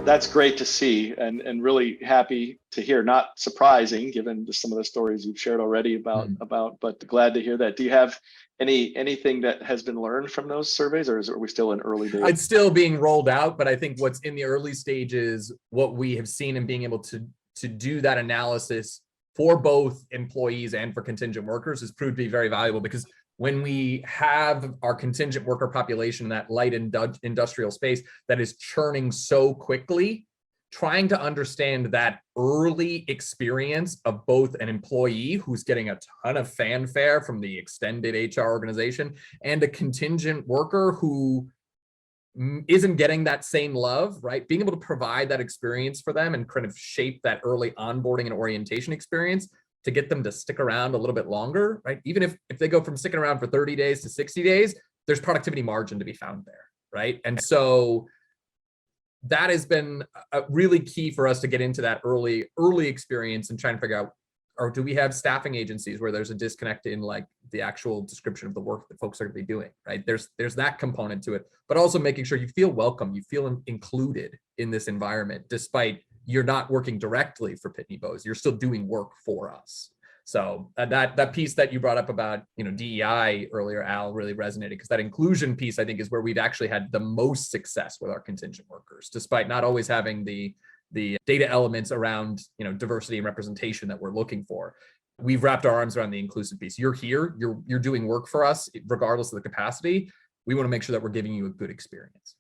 That's great to see, and really happy to hear. Not surprising given some of the stories you've shared already but glad to hear that. Do you have anything that has been learned from those surveys, or are we still in early days? It's still being rolled out, but I think what's in the early stages, what we have seen in being able to do that analysis for both employees and for contingent workers has proved to be very valuable, because when we have our contingent worker population in that light industrial space that is churning so quickly, trying to understand that early experience of both an employee who's getting a ton of fanfare from the extended HR organization and a contingent worker who isn't getting that same love, right? Being able to provide that experience for them and kind of shape that early onboarding and orientation experience to get them to stick around a little bit longer, right? Even if they go from sticking around for 30 days to 60 days, there's productivity margin to be found there, right? And so that has been really key for us to get into that early experience and try and figure out, or do we have staffing agencies where there's a disconnect in like the actual description of the work that folks are going to be doing, right? There's that component to it, but also making sure you feel welcome, you feel included in this environment, despite you're not working directly for Pitney Bowes, you're still doing work for us. So that piece that you brought up about, DEI earlier, Al, really resonated, because that inclusion piece, I think, is where we've actually had the most success with our contingent workers, despite not always having the data elements around, diversity and representation that we're looking for. We've wrapped our arms around the inclusive piece. You're here, you're doing work for us, regardless of the capacity. We want to make sure that we're giving you a good experience.